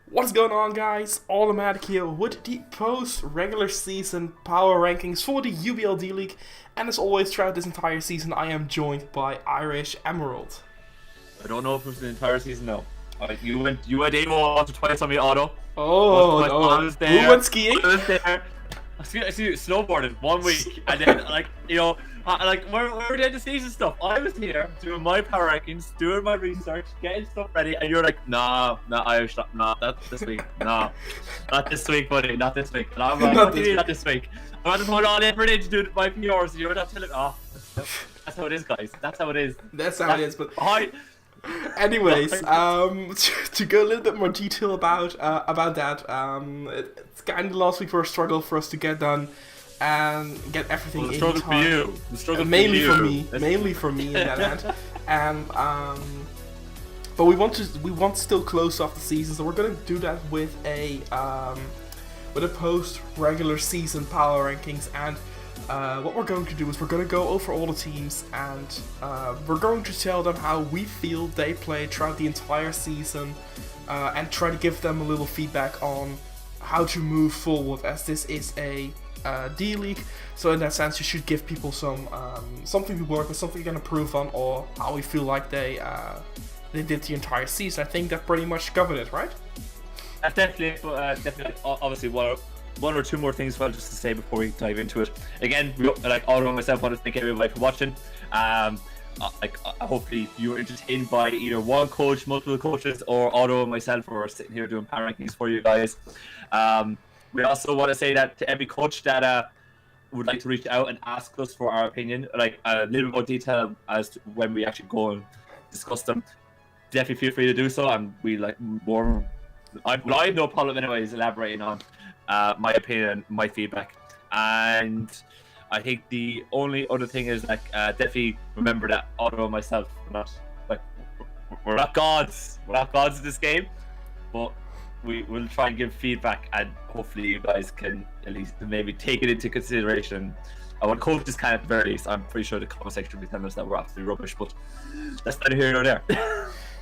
What's going on, guys? AutoMatthic here with the post-regular season power rankings for the UBL D-League, and as always throughout this entire season I am joined by IrishEmerald. I don't know if it was the entire season, no. You went AWOL once or twice on me, Auto. I was there. Who went skiing? I was there. I see you snowboarding 1 week, and then where did the season stuff? I was here doing my power rankings, doing my research, getting stuff ready, and you're like, nah, Irish, nah, not this week, nah, not this week, buddy, not this week. And I'm like, not this week. I'm about to put all the effort in to do my PRs, and you're not telling me, that's how it is, guys. That's how it is. That's how it is, but anyways, to go a little bit more detail about that, it's kind of the last week for a struggle for us to get done and get everything in time. For you. The struggle mainly for you. Mainly for me in that end. And but we want to still close off the season, so we're gonna do that with a post regular season power rankings. And what we're going to do is we're going to go over all the teams, and we're going to tell them how we feel they played throughout the entire season, and try to give them a little feedback on how to move forward, as this is a D-League. So in that sense, you should give people something to work with, something you can improve on, or how we feel like they did the entire season. I think that pretty much covered it, right? Definitely, obviously, one or two more things well just to say before we dive into it. Again, like Auto and myself, want to thank everybody for watching. Hopefully you were entertained by either one coach, multiple coaches, or Auto and myself who are sitting here doing power rankings for you guys. We also want to say that to every coach that would like to reach out and ask us for our opinion, like a little more detail as to when we actually go and discuss them, definitely feel free to do so. And we like more. I have no problem anyways elaborating on my opinion, my feedback. And I think the only other thing is definitely remember that Auto and myself, we're not gods. We're not gods in this game, but we will try and give feedback, and hopefully you guys can at least maybe take it into consideration. I want coaches kind of at the very least. I'm pretty sure the comment section will be telling us that we're absolutely rubbish, but that's neither here nor there.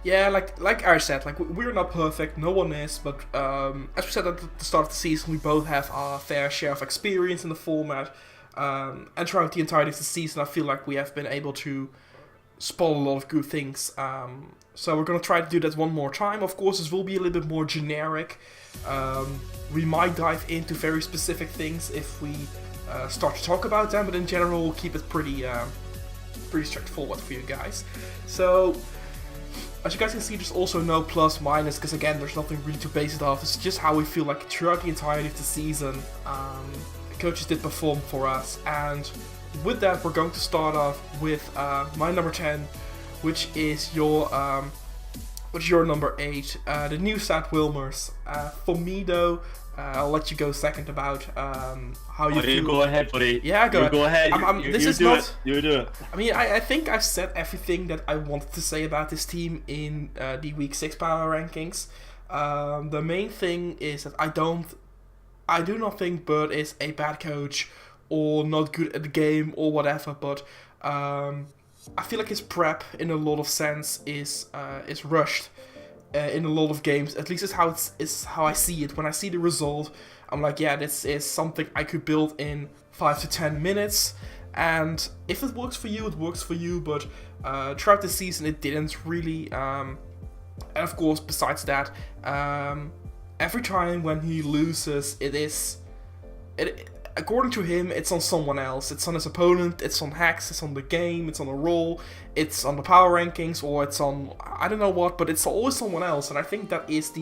Yeah, like I said, we're not perfect, no one is, but as we said at the start of the season, we both have our fair share of experience in the format, and throughout the entirety of the season, I feel like we have been able to spot a lot of good things. So we're gonna try to do that one more time. Of course, this will be a little bit more generic. We might dive into very specific things if we start to talk about them, but in general, we'll keep it pretty straightforward for you guys. So, as you guys can see, there's also no plus minus, because again, there's nothing really to base it off. It's just how we feel like throughout the entirety of the season, coaches did perform for us. And with that, we're going to start off with my number 10, which is your number 8, the new Sat Wilmers. For me though, I'll let you go second about how you feel. You go ahead, buddy. Yeah, go ahead. You do it. I mean, I think I've said everything that I wanted to say about this team in the Week 6 power rankings. The main thing is that I do not think Bird is a bad coach or not good at the game or whatever, but I feel like his prep in a lot of sense is rushed in a lot of games. At least is how I see it. When I see the result, I'm like, yeah, this is something I could build in 5 to 10 minutes. And if it works for you, it works for you. But throughout the season, it didn't really. And of course, besides that, every time when he loses, according to him, it's on someone else. It's on his opponent, it's on hacks, it's on the game, it's on the role, it's on the power rankings, or it's on I don't know what, but it's always someone else. And I think that is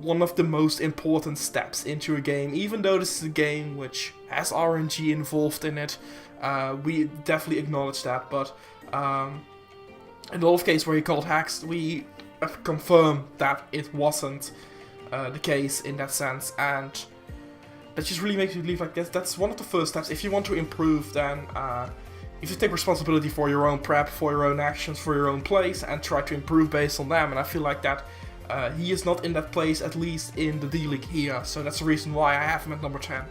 one of the most important steps into a game. Even though this is a game which has RNG involved in it, we definitely acknowledge that. But in a lot of cases where he called hacks, we confirm that it wasn't the case in that sense. And that just really makes me believe like that's one of the first steps. If you want to improve, then if you take responsibility for your own prep, for your own actions, for your own plays, and try to improve based on them. And I feel like that he is not in that place, at least in the D-League here. So that's the reason why I have him at number 10.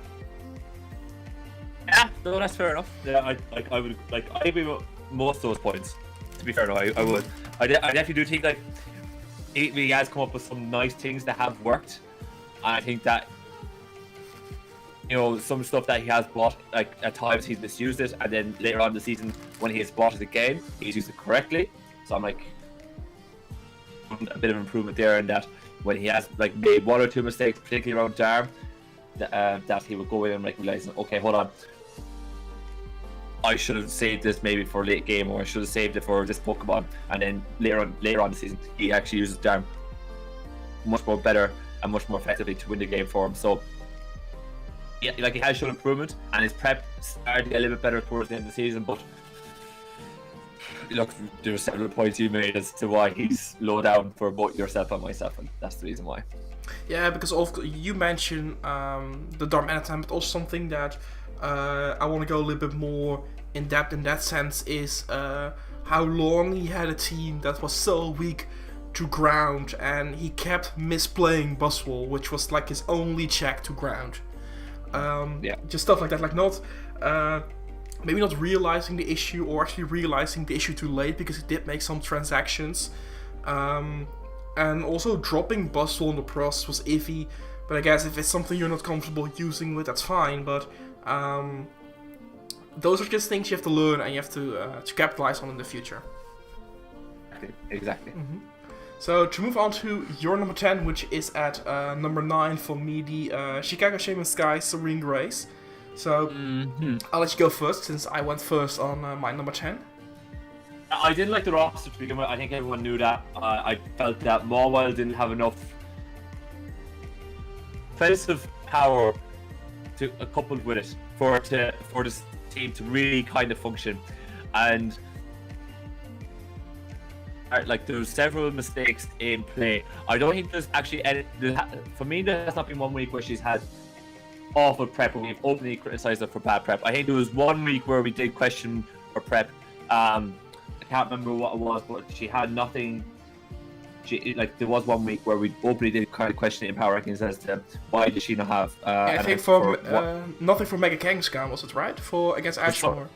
Yeah, no, that's fair enough. Yeah, I would agree with most of those points. To be fair, though, I would. I definitely do think he has come up with some nice things that have worked, and I think that, you know, some stuff that he has bought, like at times he's misused it, and then later on in the season when he has bought it again, he's used it correctly. So I'm like, a bit of improvement there in that when he has like made one or two mistakes, particularly around Darm, that he would go in and like realizing, okay, hold on, I should have saved this maybe for a late game, or I should have saved it for this Pokemon, and then later on in the season he actually uses Darm much more better and much more effectively to win the game for him. So yeah, like he has shown improvement, and his prep started to get a little bit better towards the end of the season. But look, there are several points you made as to why he's low down for both yourself and myself, and that's the reason why. Yeah, because you mentioned the Darmanitan, but also something that I want to go a little bit more in depth in that sense is how long he had a team that was so weak to ground, and he kept misplaying Buzzwole, which was like his only check to ground. Just stuff like that, like not maybe not realizing the issue, or actually realizing the issue too late, because he did make some transactions, and also dropping Buzzwole in the process was iffy. But I guess if it's something you're not comfortable using with, that's fine. But those are just things you have to learn, and you have to capitalize on in the future. Exactly. Mm-hmm. So to move on to your number 10, which is at number 9 for me, the Chicago Shaymin-Sky Serene Grace. So I'll let you go first, since I went first on my number 10. I didn't like the roster to begin with. I think everyone knew that. I felt that Mawile didn't have enough offensive power to coupled with it for this team to really kind of function. And like, there's several mistakes in play. I don't think there's actually any. For me, there has not been one week where she's had awful prep, where we've openly criticized her for bad prep. I think there was one week where we did question her prep. I can't remember what it was, but she had nothing. There was one week where we openly did kind of question it in power rankings as to why did she not have. I think nothing for Mega Kangaskhan, was it right? For against Ashmore.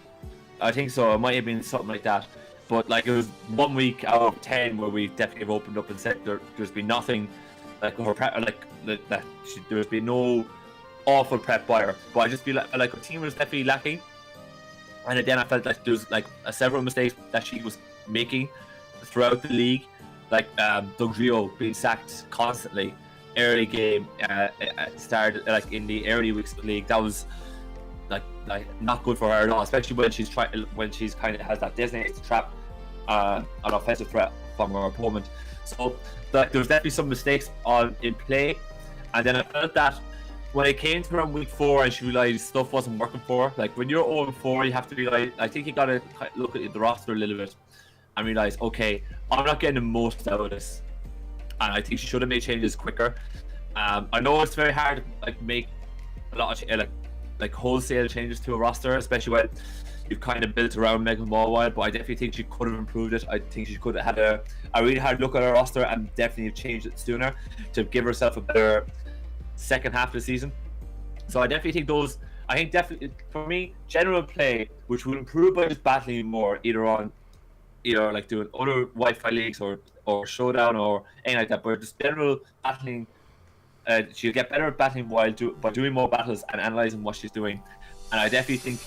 I think so. It might have been something like that. But like, it was 1 week out of 10 where we definitely have opened up and said there's been nothing like her prep, there's been no awful prep by her. But I just feel like her team was definitely lacking. And then I felt like there was like several mistakes that she was making throughout the league, like Doug Rio being sacked constantly early game, started like in the early weeks of the league. That was like not good for her at all, especially when she's kind of has that designated trap, an offensive threat from her opponent. So there was definitely some mistakes in play, and then I felt that when it came to around week 4 and she realized stuff wasn't working for her, like when you're 0-4, you have to realize, I think you gotta look at the roster a little bit and realize, okay, I'm not getting the most out of this, and I think she should have made changes quicker. I know it's very hard to like make a lot of like wholesale changes to a roster, especially when you've kind of built around Mega Mawile, but I definitely think she could have improved it. I think she could have had a really hard look at her roster and definitely have changed it sooner to give herself a better second half of the season. So I definitely think definitely for me, general play, which will improve by just battling more, either like doing other Wi-Fi leagues or Showdown or anything like that, but just general battling. She'll get better at battling by doing more battles and analyzing what she's doing. And I definitely think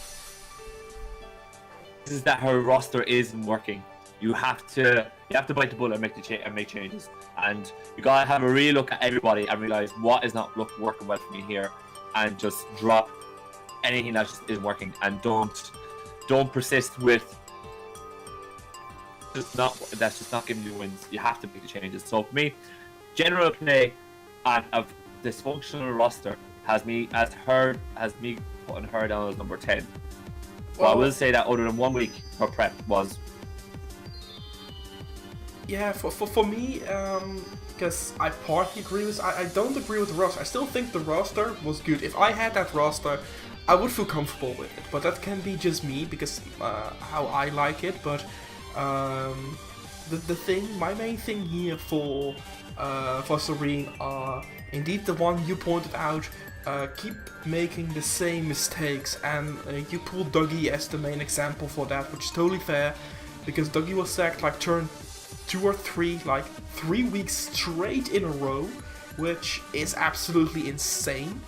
this is that her roster isn't working. You have to bite the bullet and make changes. And you gotta have a real look at everybody and realize what is not working well for me here, and just drop anything that just isn't working. And don't persist with that's just not giving you wins. You have to make the changes. So for me, general play and a dysfunctional roster has me putting her down as number 10. Well, I will say that other than 1 week, her prep was. Yeah, for me, because I partly agree with. I don't agree with the roster. I still think the roster was good. If I had that roster, I would feel comfortable with it. But that can be just me, because how I like it. But my main thing here for Serene are indeed the one you pointed out. Keep making the same mistakes, and you pulled Dougie as the main example for that, which is totally fair, because Dougie was sacked like turn 2 or 3, like 3 weeks straight in a row, which is absolutely insane.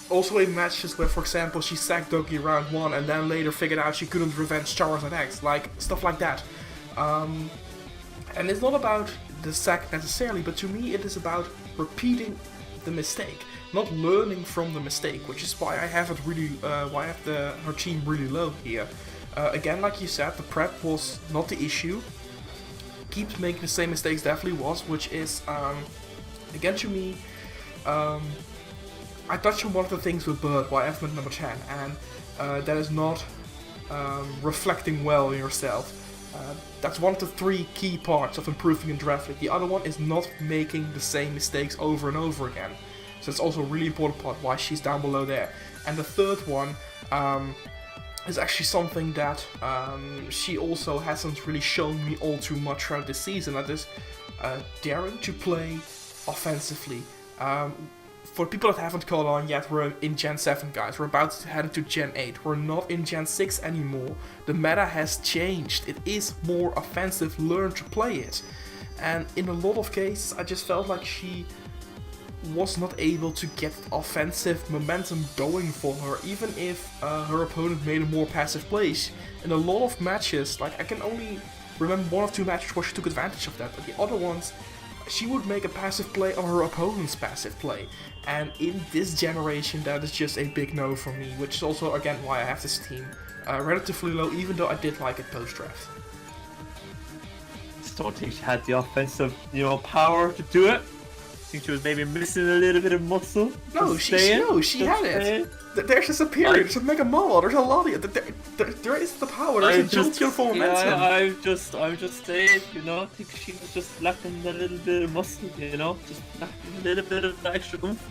Also in matches where, for example, she sacked Doki round 1 and then later figured out she couldn't revenge Charizard X, like stuff like that. And it's not about the sack necessarily, but to me it is about repeating the mistake, not learning from the mistake, which is why I have it really, why I have her team really low here. Again, like you said, the prep was not the issue. Keeps making the same mistakes definitely was, which is, again to me, I touched on one of the things with Bird, why I have him at number 10, and that is not reflecting well in yourself. That's one of the 3 key parts of improving in Draft League. The other one is not making the same mistakes over and over again. So it's also a really important part why she's down below there. And the third one is actually something that she also hasn't really shown me all too much throughout this season. That is daring to play offensively. For people that haven't caught on yet, we're in Gen 7, guys. We're about to head into Gen 8. We're not in Gen 6 anymore. The meta has changed. It is more offensive. Learn to play it. And in a lot of cases, I just felt like she was not able to get offensive momentum going for her, even if her opponent made a more passive plays. In a lot of matches, like I can only remember 1 or 2 matches where she took advantage of that, but the other ones, she would make a passive play on her opponent's passive play. And in this generation, that is just a big no for me, which is also, again, why I have this team relatively low, even though I did like it post-draft. Just don't think she had the offensive, power to do it. I think she was maybe missing a little bit of muscle. No, she had it. There's just a period, there's a Mega Mall, there's a lot of it. There is the power, there's a jolt for momentum. I'm just saying, I think she was just lacking a little bit of muscle, just lacking a little bit of extra oomph.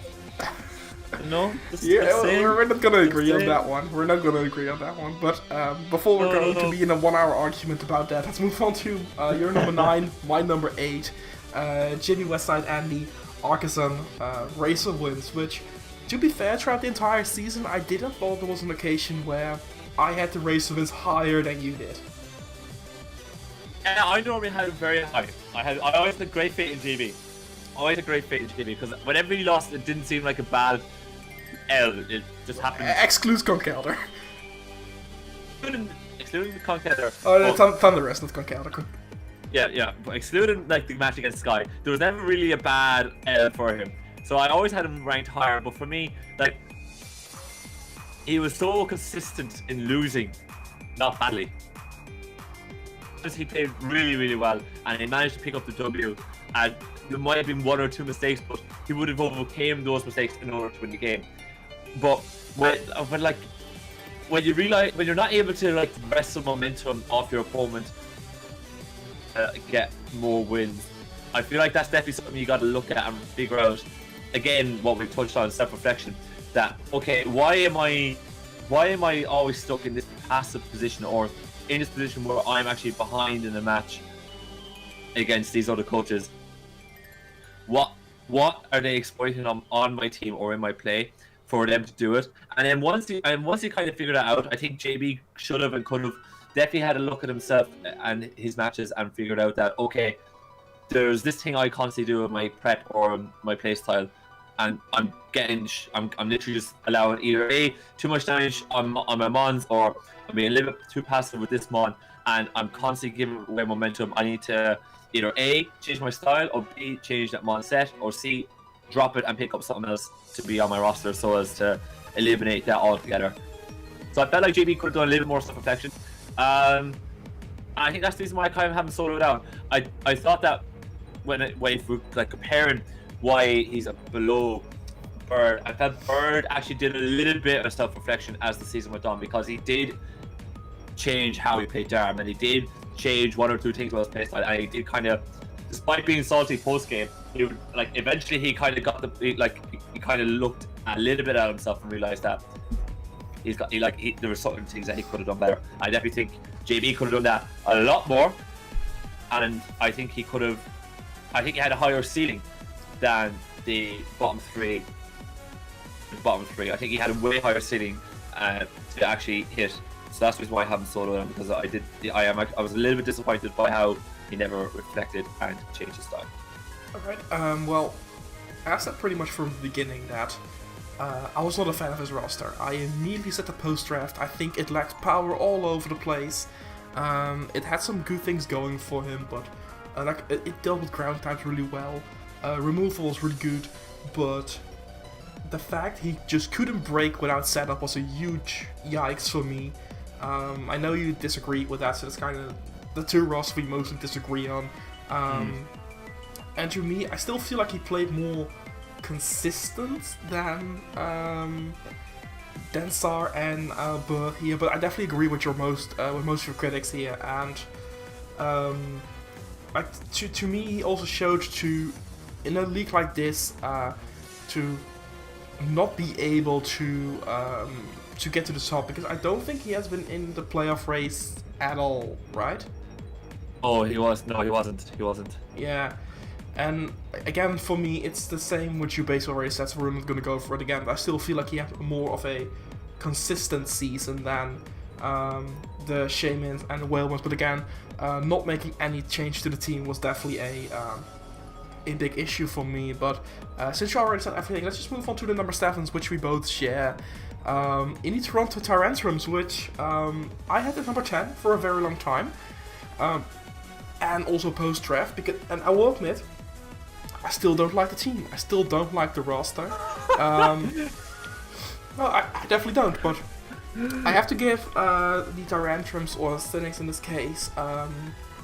We're not gonna agree on that one. We're not gonna agree on that one. But before we're going to be in a 1-hour argument about that, let's move on to your number 9, my number 8, Jimmy Westside Andy, Artisan Racer wins, which, to be fair, throughout the entire season, I didn't thought there was an occasion where I had the Racer wins higher than you did. Yeah, I normally had it very high. I always had great faith in GB. Always had great faith in GB, because whenever he lost, it didn't seem like a bad L. It just happened. Excludes Conkeldurr. Excluding the Conkeldurr. Thunderous, not Conkeldurr. Yeah, but excluding like the match against Sky, there was never really a bad L for him. So I always had him ranked higher, but for me, like, he was so consistent in losing, not badly. He played really, really well, and he managed to pick up the W. And there might have been 1 or 2 mistakes, but he would have overcame those mistakes in order to win the game. But when you realize, when you're not able to like wrestle momentum off your opponent, get more wins, I feel like that's definitely something you got to look at and figure out. Again, what we touched on, self-reflection, that okay, why am I always stuck in this passive position, or in this position where I'm actually behind in a match against these other coaches? What are they exploiting on my team or in my play for them to do it? And then once he kind of figured that out, I think JB should have and could have definitely had a look at himself and his matches and figured out that okay, there's this thing I constantly do with my prep or my play style, and I'm literally just allowing either too much damage on my mons, or I'm being a little bit too passive with this mon, and I'm constantly giving away momentum. I need to either A, change my style, or B, change that mon set, or C, drop it and pick up something else to be on my roster so as to eliminate that altogether. So I felt like JB could have done a little more self-reflection. I think that's the reason why I kind of haven't soloed down. I thought that when if we're like comparing why he's below Bird, I felt Bird actually did a little bit of self-reflection as the season went on, because he did change how he played Darm, and he did change 1 or 2 things about his playstyle, and he did kind of, despite being salty post-game, he would, like, eventually he kind of got he kind of looked a little bit at himself and realized that there were certain things that he could have done better. I definitely think JB could have done that a lot more, and I think he had a higher ceiling than the bottom three. I think he had a way higher ceiling to actually hit. So that's the reason why I haven't soloed him, because I was a little bit disappointed by how he never reflected and changed his style. Alright, well, I said pretty much from the beginning that I was not a fan of his roster. I immediately said the post-draft, I think it lacked power all over the place. It had some good things going for him, but it dealt with ground types really well. Removal was really good, but the fact he just couldn't break without setup was a huge yikes for me. I know you disagree with that, so it's kind of the two rosters we mostly disagree on. And to me, I still feel like he played more consistent than Sar and Burr here, but I definitely agree with most of your critics here. And like to me, he also showed in a league like this to not be able to get to the top, because I don't think he has been in the playoff race at all, right? Oh, he was. No, he wasn't. He wasn't. Yeah. And again, for me, it's the same with you based already said, so we're not going to go for it again. But I still feel like he had more of a consistent season than the Shaymins and the Whalers. But again, not making any change to the team was definitely a big issue for me. But since you already said everything, let's just move on to the number 7s, which we both share. In the Toronto Tyrantrums, which I had at number 10 for a very long time. And also post-draft, and I will admit, I still don't like the team. I still don't like the roster. Well, I definitely don't, but I have to give the Tyrantrums, or Cynics in this case,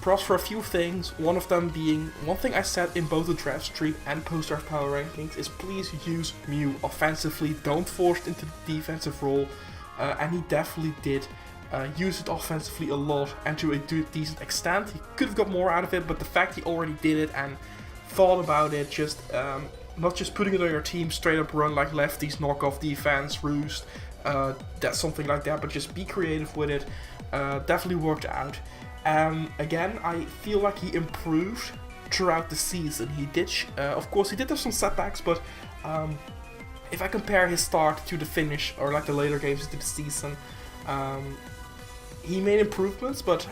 props for a few things. One of them being, one thing I said in both the draft stream and post-draft power rankings is please use Mew offensively, don't force it into the defensive role, and he definitely did. Use it offensively a lot and to a decent extent. He could have got more out of it, but the fact he already did it and thought about it, just not just putting it on your team, straight up run like lefties, knock off defense, roost, that's something like that, but just be creative with it, definitely worked out. Again, I feel like he improved throughout the season. He did, of course, he did have some setbacks, but if I compare his start to the finish, or like the later games into the season, he made improvements, but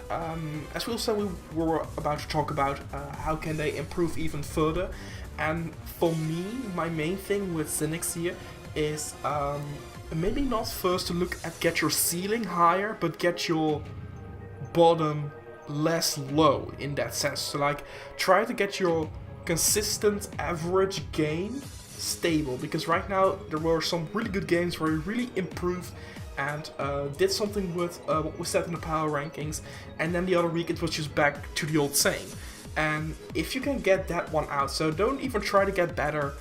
as we also were about to talk about, how can they improve even further? And for me, my main thing with Cynics here is maybe not first to look at get your ceiling higher, but get your bottom less low in that sense. So like, try to get your consistent average game stable, because right now there were some really good games where he really improved and did something with what we said in the power rankings, and then the other week it was just back to the old same. And if you can get that one out, so don't even try to get better,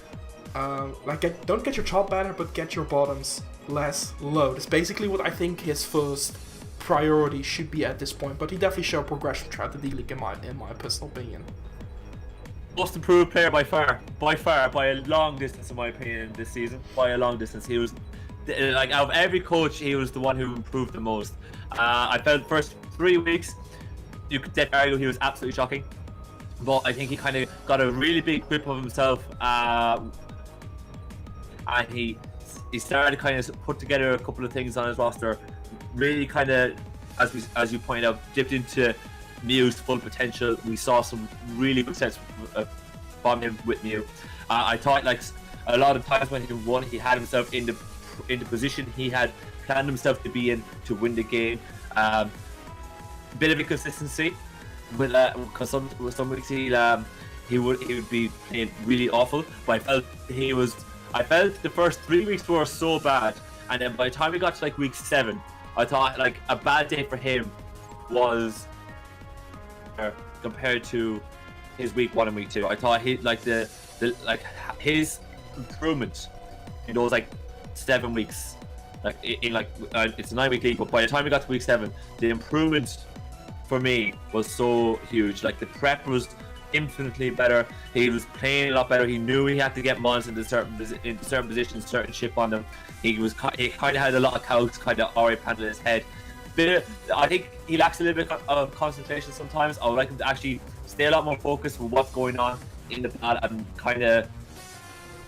don't get your top better, but get your bottoms less low. That's basically what I think his first priority should be at this point, but he definitely showed progression throughout the D-League in my personal opinion. Most improved player by far, by a long distance in my opinion this season, by a long distance. He was, like, out of every coach, he was the one who improved the most. I felt the first 3 weeks, you could definitely argue he was absolutely shocking, but I think he kind of got a really big grip of himself, and he started to kind of put together a couple of things on his roster, really kind of, as you pointed out, dipped into Mew's full potential. We saw some really good sets from him with Mew. I thought, like, a lot of times when he won, he had himself in the position he had planned himself to be in to win the game. Bit of inconsistency with because some weeks he would be playing really awful, but I felt the first 3 weeks were so bad, and then by the time we got to like week 7, I thought like a bad day for him was compared to his week 1 and week 2. I thought he his improvement in those like 7 weeks, like in it's a 9-week league, but by the time we got to week 7, the improvement for me was so huge. Like, the prep was infinitely better. He was playing a lot better. He knew he had to get Mons into certain positions, certain chip on them. He kind of had a lot of counts kind of already planted in his head. I think he lacks a little bit of concentration sometimes. I would like him to actually stay a lot more focused with what's going on in the pad and kind of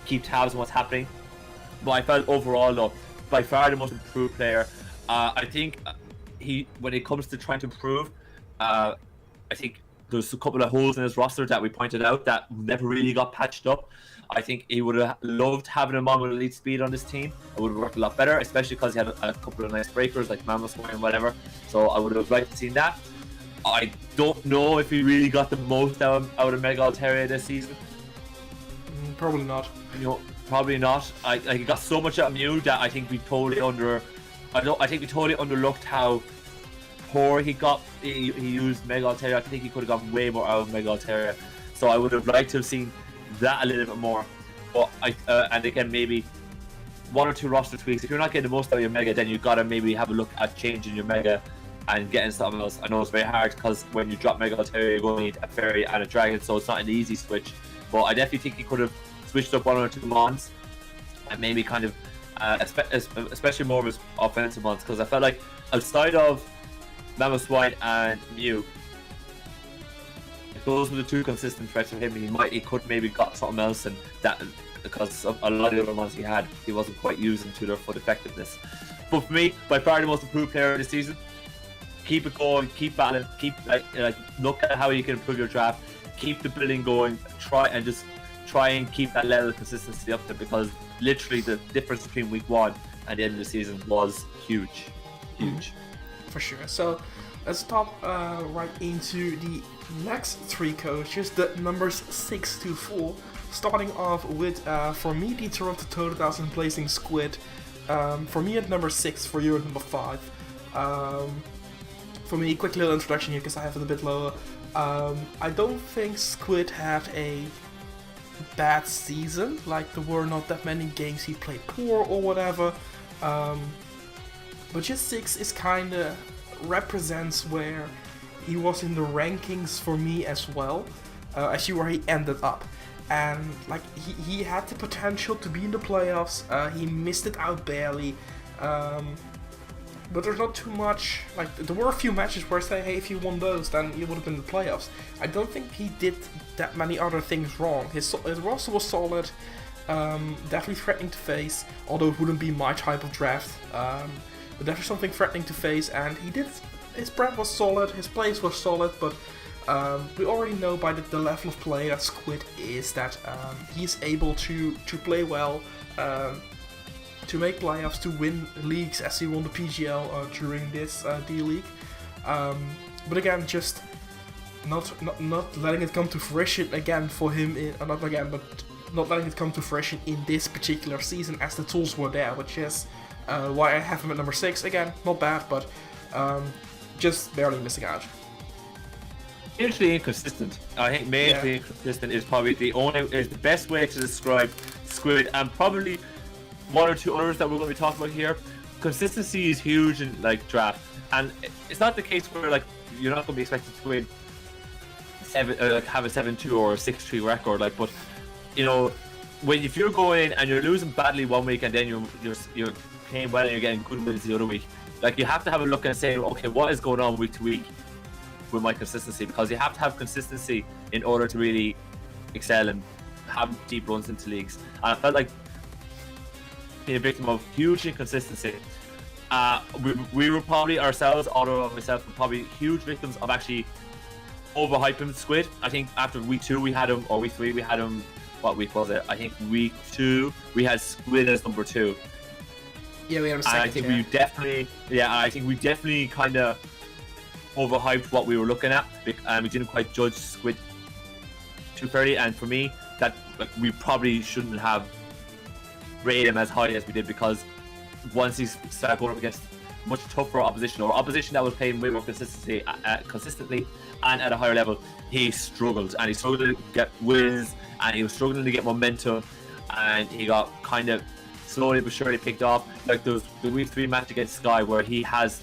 keep tabs on what's happening. But I felt overall, though, by far the most improved player. I think when it comes to trying to improve, I think there's a couple of holes in his roster that we pointed out that never really got patched up. I think he would have loved having him on with elite speed on this team. It would have worked a lot better, especially because he had a couple of nice breakers like Mammoth and whatever. So I would have liked to see that. I don't know if he really got the most out of Mega Altaria this season. Probably not. You know, probably not. I got so much out of Mew that I think we totally underlooked how poor he got. He used Mega Altaria. I think he could have gotten way more out of Mega Altaria. So I would have liked to have seen that a little bit more. But and again, maybe one or two roster tweaks. If you're not getting the most out of your Mega, then you've got to maybe have a look at changing your Mega and getting something else. I know it's very hard because when you drop Mega Altaria, you're going to need a Fairy and a Dragon, so it's not an easy switch. But I definitely think he could have switched up one or two mons and maybe kind of, especially more of his offensive mons, because I felt like outside of Mammoth Swine and Mew, those were the two consistent threats for him. He could maybe got something else, and that because of a lot of the other ones he wasn't quite using to their full effectiveness. But for me, by far the most improved player this season. Keep it going, keep battling, keep like look at how you can improve your draft, keep the building going, try and keep that level of consistency up there, because literally the difference between week 1 and the end of the season was huge. For sure. So let's top right into the next 3 coaches, the numbers 6 to 4. Starting off with, for me, the Toronto Total placing Squid. For me at number 6, for you at number 5. For me, quick little introduction here because I have it a bit lower. I don't think Squid had a bad season. Like, there were not that many games he played poor or whatever. But just 6 is kinda represents where he was in the rankings for me as well, as to where he ended up. And like he had the potential to be in the playoffs. He missed it out barely. But there's not too much. Like, there were a few matches where I say, hey, if you won those, then you would have been in the playoffs. I don't think he did that many other things wrong. His roster was solid, definitely threatening to face, although it wouldn't be my type of draft. But definitely something threatening to face, and he did. His prep was solid, his plays were solid, but we already know by the level of play that Squid is that he's able to play well. To make playoffs, to win leagues, as he won the PGL during this D-League. But again, just not letting it come to fruition again for him, not letting it come to fruition in this particular season as the tools were there, which is why I have him at number 6. Again, not bad, but just barely missing out. Majorly inconsistent. I think majorly inconsistent is probably the best way to describe Squid, and probably one or two others that we're going to be talking about here. Consistency is huge in like draft, and it's not the case where like you're not going to be expected to win have a 7-2 or a 6-3 record. Like, but you know, if you're going and you're losing badly one week and then you're playing well and you're getting good wins the other week, like you have to have a look and say, okay, what is going on week to week with my consistency? Because you have to have consistency in order to really excel and have deep runs into leagues. And I felt like being a victim of huge inconsistency. We were probably ourselves, Otto and myself, were probably huge victims of actually overhyping Squid. I think after week 2 we had him, or week 3 we had him. What week was it? I think week 2 we had Squid as number 2. Yeah, we had him second. And I think we definitely kind of overhyped what we were looking at, and we didn't quite judge Squid too fairly. And for me, that we probably shouldn't have rated him as high as we did, because once he started going up against much tougher opposition, or opposition that was playing way more consistently and at a higher level, he struggled, and he struggled to get wins, and he was struggling to get momentum, and he got kind of slowly but surely picked up. Like the week 3 match against Sky, where he has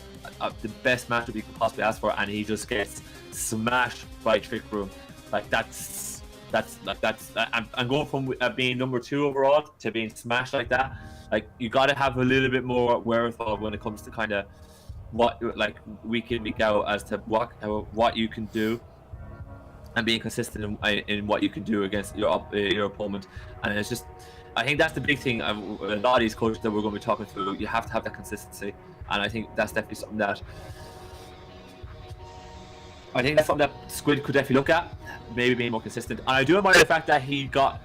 the best matchup you could possibly ask for, and he just gets smashed by Trick Room. Like that's I'm going from being number 2 overall to being smashed like that. Like, you got to have a little bit more wherewithal when it comes to kind of what, like, week in, week out, as to what you can do and being consistent in what you can do against your opponent. And it's just, I think that's the big thing. A lot of these coaches that we're going to be talking to, you have to have that consistency, and I think that's definitely something that I think that's something that Squid could definitely look at, maybe being more consistent. And I do admire the fact that he got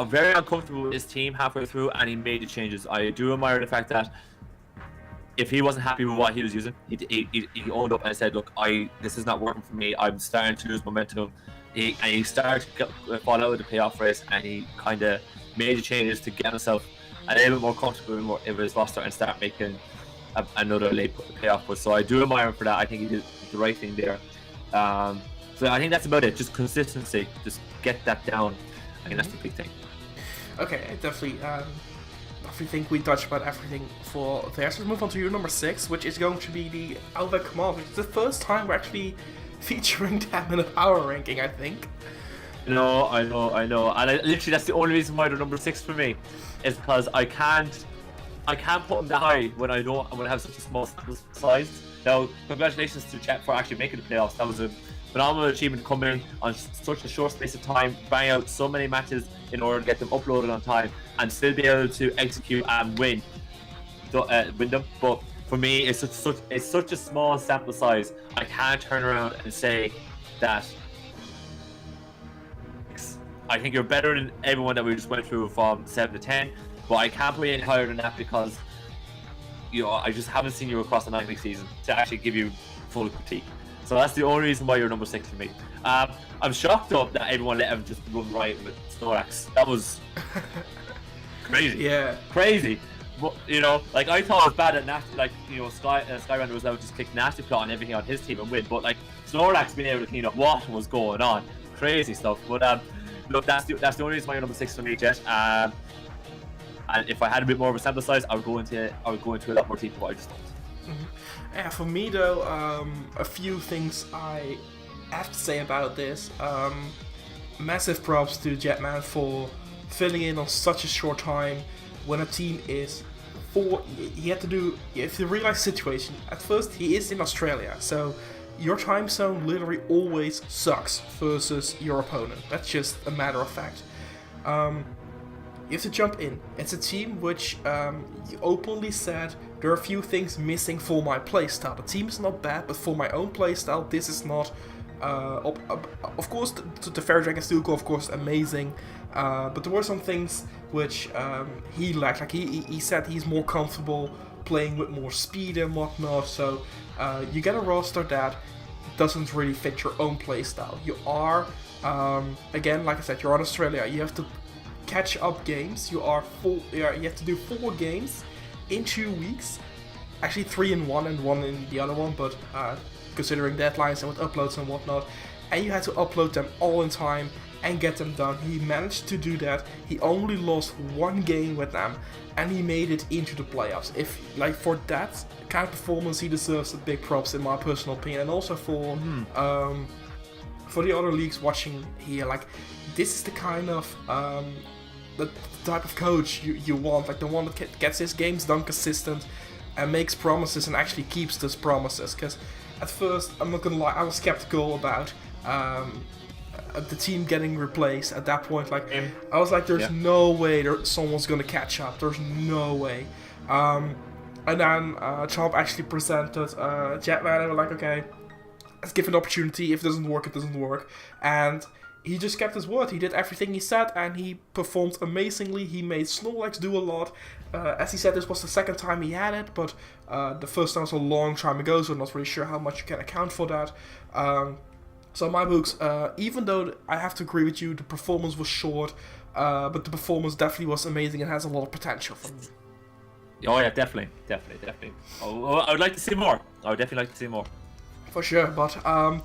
very uncomfortable with his team halfway through, and he made the changes. I do admire the fact that if he wasn't happy with what he was using, he owned up and said, "Look, this is not working for me. I'm starting to lose momentum." He started to fall out of the playoff race, and he kind of made the changes to get himself a little bit more comfortable with his roster and start making another late playoff push. So I do admire him for that. I think he did the right thing there. So I think that's about it. Just consistency. Just get that down. I think that's the big thing. Okay, I definitely think we touched about everything for there. So let's move on to your number 6, which is going to be the Outback Command, which is the first time we're actually featuring them in a power ranking, I think. No, I know. And literally, that's the only reason why they're number 6 for me, is because I can't put them that high when I have such a small size. Now, congratulations to Chet for actually making the playoffs. That was a phenomenal achievement to come in on such a short space of time, bang out so many matches in order to get them uploaded on time, and still be able to execute and win them. But for me, it's such a small sample size. I can't turn around and say that I think you're better than everyone that we just went through from 7 to 10. But I can't put you any higher than that because I just haven't seen you across the 9-week season to actually give you full critique. So that's the only reason why you're number 6 for me. I'm shocked though that everyone let him just run right with Snorlax. That was crazy. Yeah. Crazy. But, I thought it was bad that Nasty, Skyrander was able to just kick Nasty Plot and everything on his team and win. But Snorlax being able to clean up what was going on, crazy stuff. But look, that's the only reason why you're number 6 for me, Jet. And if I had a bit more of a sample size, I would go into a lot more deep, but I just don't. Mm-hmm. Yeah, for me though, a few things I have to say about this. Massive props to Jetman for filling in on such a short time when a team is he had to do. If you realize the situation, at first he is in Australia, so your time zone literally always sucks versus your opponent. That's just a matter of fact. You have to jump in. It's a team which you openly said there are a few things missing for my playstyle. The team is not bad, but for my own playstyle, this is not. Of course, the Fairy Dragon Steel Core, of course, amazing. But there were some things which he lacked. Like he said he's more comfortable playing with more speed and whatnot. So you get a roster that doesn't really fit your own playstyle. You are, again, like I said, you're on Australia. You have to catch up games. You have to do 4 games in 2 weeks. Actually 3 in one and 1 in the other one, but considering deadlines and with uploads and whatnot, and you had to upload them all in time and get them done. He managed to do that. He only lost 1 game with them, and he made it into the playoffs. For that kind of performance, he deserves big props in my personal opinion, and also for the other leagues watching here. This is the kind of the type of coach you want, the one that gets his games done consistent and makes promises and actually keeps those promises. Because at first, I'm not gonna lie, I was skeptical about the team getting replaced. At that point, I was like, there's no way someone's gonna catch up. There's no way. And then Chomp actually presented Jetman, and we're like, okay, let's give it an opportunity. If it doesn't work, it doesn't work. And he just kept his word. He did everything he said, and he performed amazingly. He made Snorlax do a lot. As he said, this was the second time he had it, but the first time was a long time ago, so I'm not really sure how much you can account for that. So in my books, even though I have to agree with you, the performance was short, but the performance definitely was amazing and has a lot of potential for me. Oh yeah, definitely. I would like to see more. I would definitely like to see more. For sure, but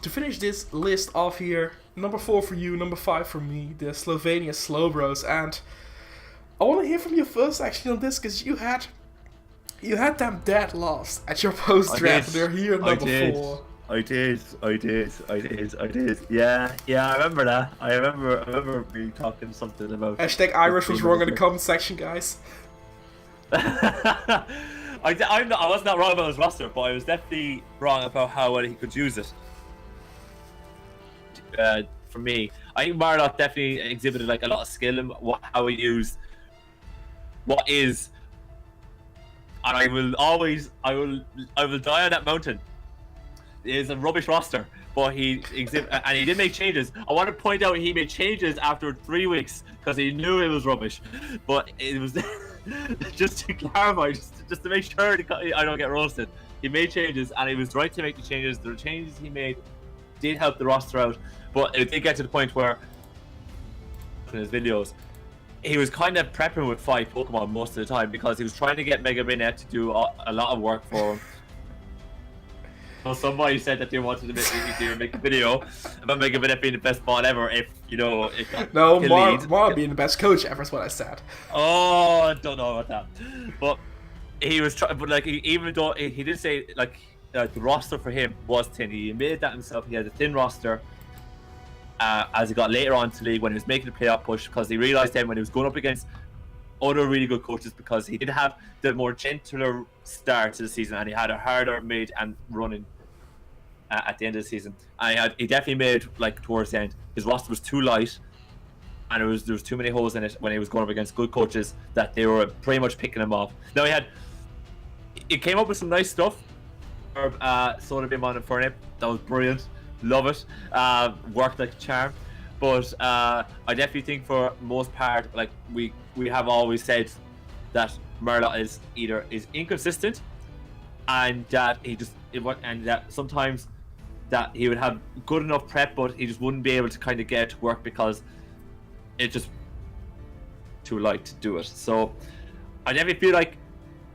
to finish this list off here, number 4 for you, number 5 for me, the Slovenia Slowbros, and I want to hear from you first actually on this, because you had them dead last at your post-draft. They're here at number 4. I did. Yeah, I remember that. I remember me talking something about. #Irish was wrong in the comment section, guys. I was not wrong about his roster, but I was definitely wrong about how well he could use it. For me, I think Marduk definitely exhibited a lot of skill in how he used what is, and I will die on that mountain. is a rubbish roster, but and he did make changes. I want to point out he made changes after 3 weeks because he knew it was rubbish. But it was just to clarify, just to make sure I don't get roasted. He made changes, and he was right to make the changes. The changes he made did help the roster out, but it did get to the point where in his videos he was kind of prepping with 5 Pokemon most of the time because he was trying to get Mega Minette to do a lot of work for him. So somebody said that they wanted to make a video about Mega Minette being the best ball ever if no, Mar being the best coach ever is what I said. Oh, I don't know about that. But he was trying, but like even though he did say like the roster for him was thin, he admitted that himself. He had a thin roster as he got later on to league when he was making the playoff push because he realized then when he was going up against other really good coaches because he did have the more gentler start to the season and he had a harder mid and running at the end of the season. And he definitely made like towards the end his roster was too light and there was too many holes in it when he was going up against good coaches that they were pretty much picking him off. Now it came up with some nice stuff. Soda Beam on Infernape, that was brilliant, love it, worked like a charm. But I definitely think for most part, like we have always said that Merlot is inconsistent, and that that sometimes that he would have good enough prep, but he just wouldn't be able to kind of get it to work because it's just too light to do it. So I definitely feel like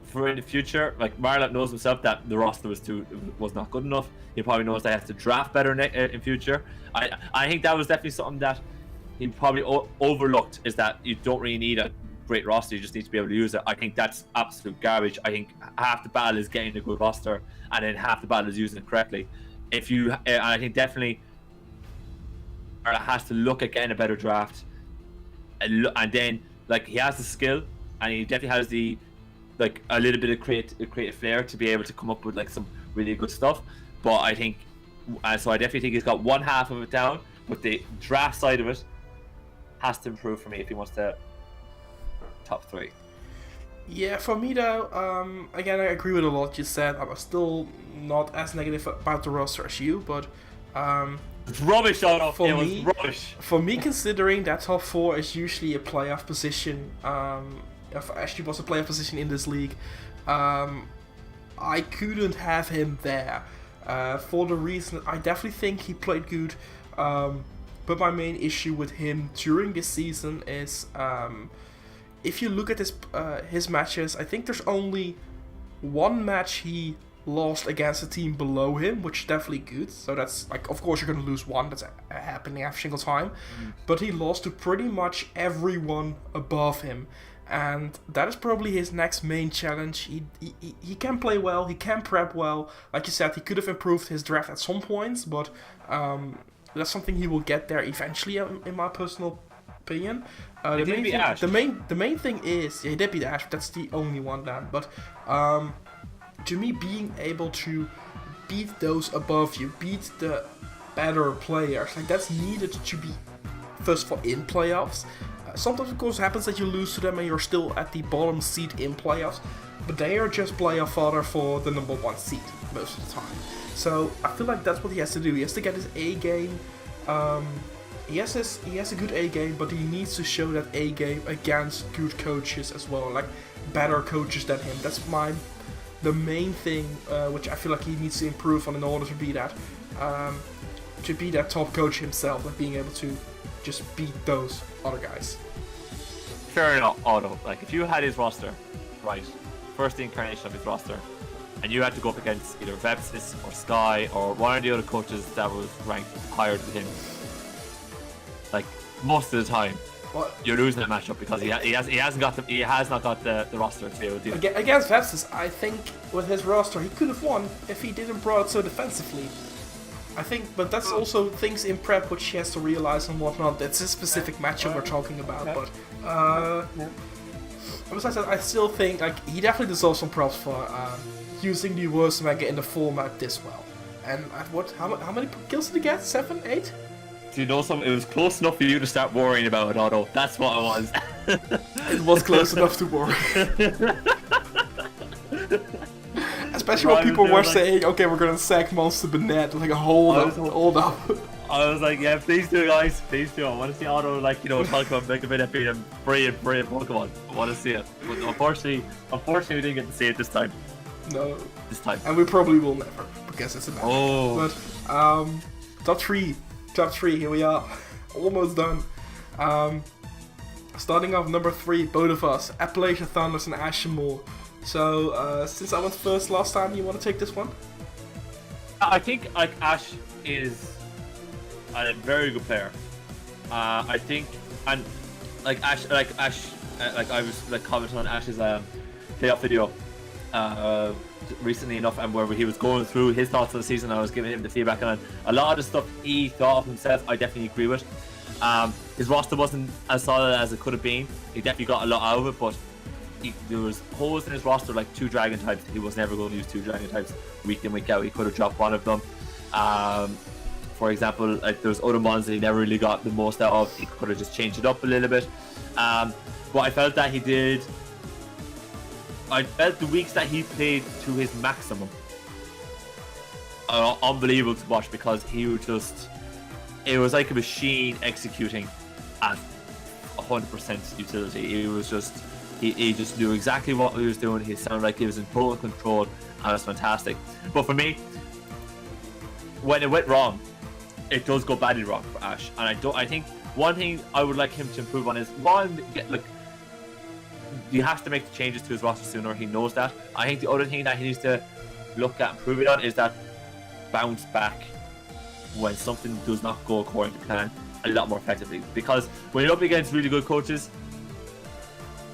for in the future, like Merlot knows himself that the roster was not good enough. He probably knows that he has to draft better in future. I think that was definitely something that he probably overlooked, is that you don't really need a great roster, you just need to be able to use it. I think that's absolute garbage. I think half the battle is getting a good roster and then half the battle is using it correctly. I think definitely Merlot has to look at getting a better draft and then like he has the skill and he definitely has the like a little bit of creative flair to be able to come up with like some really good stuff. But I think so I definitely think he's got one half of it down, but the draft side of it has to improve for me if he wants to top 3. Yeah, for me though, again I agree with a lot you said. I'm still not as negative about the roster as you, but it's rubbish, Otto. Was rubbish. For me, considering that top 4 is usually a playoff position, if actually was a playoff position in this league, I couldn't have him there. For the reason, I definitely think he played good, but my main issue with him during this season is, if you look at his matches, I think there's only one match he lost against a team below him, which is definitely good. So that's like, of course you're going to lose one, that's happening every single time, but he lost to pretty much everyone above him. And that is probably his next main challenge. He can play well, he can prep well. Like you said, he could have improved his draft at some points, but that's something he will get there eventually, in my personal opinion. The main thing is, yeah, he did beat Ash, but that's the only one then. But to me, being able to beat those above you, beat the better players, like that's needed to be first of all in playoffs. Sometimes, of course, it happens that you lose to them and you're still at the bottom seed in playoffs, but they are just playoff fodder for the number 1 seed most of the time. So I feel like that's what he has to do. He has to get his A game. He has a good A game, but he needs to show that A game against good coaches as well, like better coaches than him. That's the main thing which I feel like he needs to improve on in order to be that top coach himself, like being able to just beat those other guys. Fair enough, Otto. Like if you had his roster, right, first incarnation of his roster, and you had to go up against either Vepsis or Sky or one of the other coaches that was ranked higher than him, like most of the time, you're losing that matchup because he has not got the roster to be able to do it. Against Vepsis, I think with his roster he could have won if he didn't brought it so defensively. I think, but that's also things in prep which he has to realize and whatnot. That's a specific matchup we're talking about. But besides that, I still think like he definitely deserves some props for using the worst mega in the format this well. And at how many kills did he get? 7, 8? Do you know something? It was close enough for you to start worrying about it, Otto. That's what it was. It was close enough to worry. Especially when people were saying, okay, we're gonna sack Monster Bennett. Like, hold up. I was like, yeah, please do, guys, please do. I want to see Otto, like, talk about Mega Bennett being a brilliant Pokemon. I want to see it. But unfortunately, we didn't get to see it this time. No. This time. And we probably will never, because it's a bad. But, top three, here we are. Almost done. Starting off number 3, both of us, Appalachian Thunders and Ashimore. So, since I went first last time, you want to take this one? I think Ash is a very good player. I think, and Ash, I was commenting on Ash's playoff video recently enough, and where he was going through his thoughts on the season. I was giving him the feedback on a lot of the stuff he thought of himself. I definitely agree with. His roster wasn't as solid as it could have been. He definitely got a lot out of it, but there was holes in his roster, like 2 dragon types. He was never going to use 2 dragon types week in, week out. He could have dropped one of them. For example, like there's other ones that he never really got the most out of. He could have just changed it up a little bit. But I felt that he did. I felt the weeks that he played to his maximum are unbelievable to watch, because he was just, it was like a machine executing at 100% utility. He was just, he just knew exactly what he was doing. He sounded like he was in total control, and it was fantastic. But for me, when it went wrong, it does go badly wrong for Ash. And I think one thing I would like him to improve on is, one, you have to make the changes to his roster sooner. He knows that. I think the other thing that he needs to look at improving on is that bounce back when something does not go according to plan a lot more effectively. Because when you're up against really good coaches,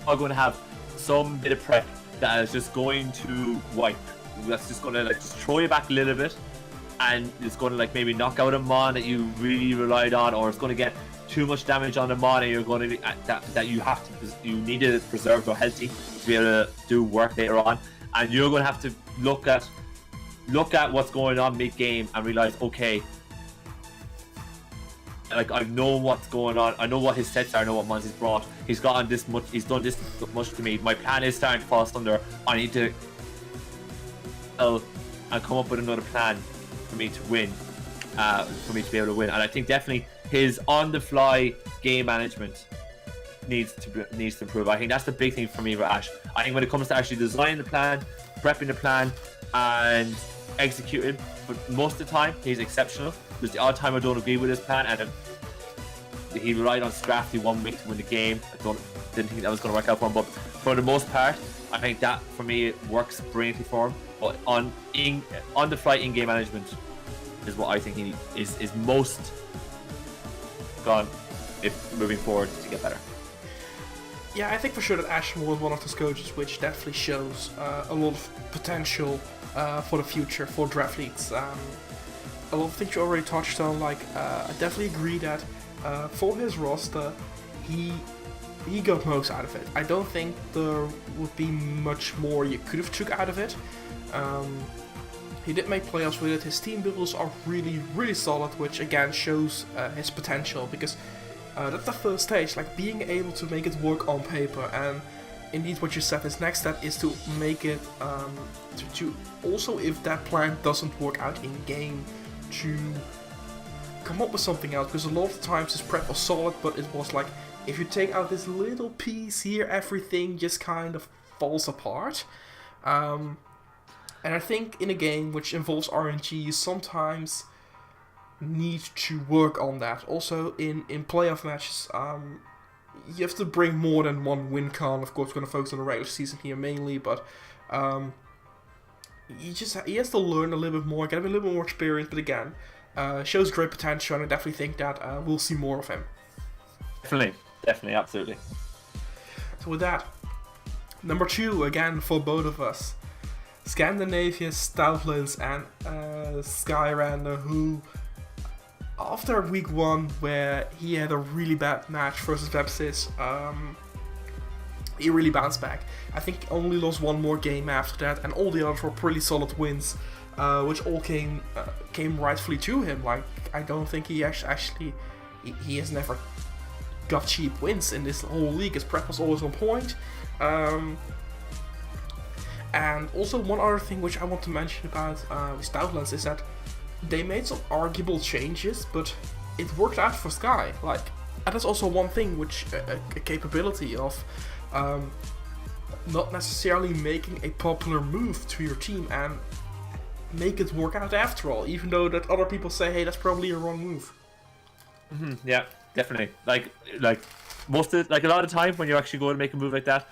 you're going to have some bit of prep that is just going to wipe. That's just going to just throw you back a little bit, and it's going to maybe knock out a mon that you really relied on, or it's going to get too much damage on the mon, and you're going to be that you need to preserve your healthy to be able to do work later on, and you're going to have to look at what's going on mid game and realize, okay, I know what's going on. I know what his sets are. I know what mons he's brought. He's gotten this much. He's done this much to me. My plan is starting to fall asunder. I need to and come up with another plan for me to win, for me to be able to win. And I think definitely his on-the-fly game management needs to improve. I think that's the big thing for me with Ash. I think when it comes to actually designing the plan, prepping the plan, and executing, but most of the time he's exceptional. There's the odd time I don't agree with his plan, and he relied on Scrafty one week to win the game. Didn't think that was going to work out for him, but for the most part, I think that for me works brilliantly for him. But on the fly in-game management is what I think he is most gone if moving forward to get better. Yeah, I think for sure that Ashmore is one of those coaches which definitely shows a lot of potential for the future for draft leagues. A lot of things you already touched on, I definitely agree that for his roster, he got most out of it. I don't think there would be much more you could have took out of it. He did make playoffs with it. His team builders are really, really solid, which again shows his potential, because that's the first stage, being able to make it work on paper. And indeed what you said, his next step is to make it, to also, if that plan doesn't work out in game, to come up with something else. Because a lot of the times his prep was solid, but it was if you take out this little piece here, everything just kind of falls apart. And I think in a game which involves RNG, you sometimes need to work on that. Also in playoff matches, you have to bring more than one win con. Of course, we're going to focus on the regular season here mainly, but he has to learn a little bit more, get a little bit more experience. But again, shows great potential, and I definitely think that we'll see more of him. Definitely, absolutely. So with that, number 2 again for both of us, Scandinavia Stoutlands and Skyrander, who after week 1 where he had a really bad match versus Vepsis, he really bounced back. I think he only lost one more game after that, and all the others were pretty solid wins, which all came rightfully to him. I don't think he actually he has never got cheap wins in this whole league. His prep was always on point. And also one other thing which I want to mention about Stoutlands is that they made some arguable changes, but it worked out for Sky. Like, and that's also one thing which a capability of not necessarily making a popular move to your team and make it work out after all, even though that other people say, hey, that's probably a wrong move. Yeah, definitely. Like most of, like a lot of times when you're actually going to make a move like that,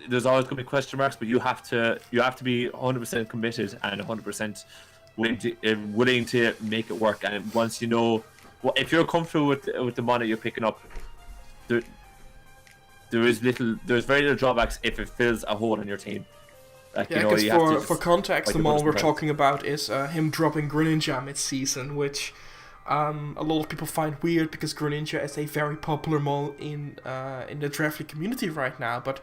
there's always going to be question marks, but you have to be 100% committed and 100% willing to make it work. And once you know, well, if you're comfortable with the money you're picking up, there's very little drawbacks if it fills a hole in your team. Like, yeah, because for context, the model we're talking about is him dropping Greninja mid-season, which a lot of people find weird because Greninja is a very popular model in the draft league community right now. But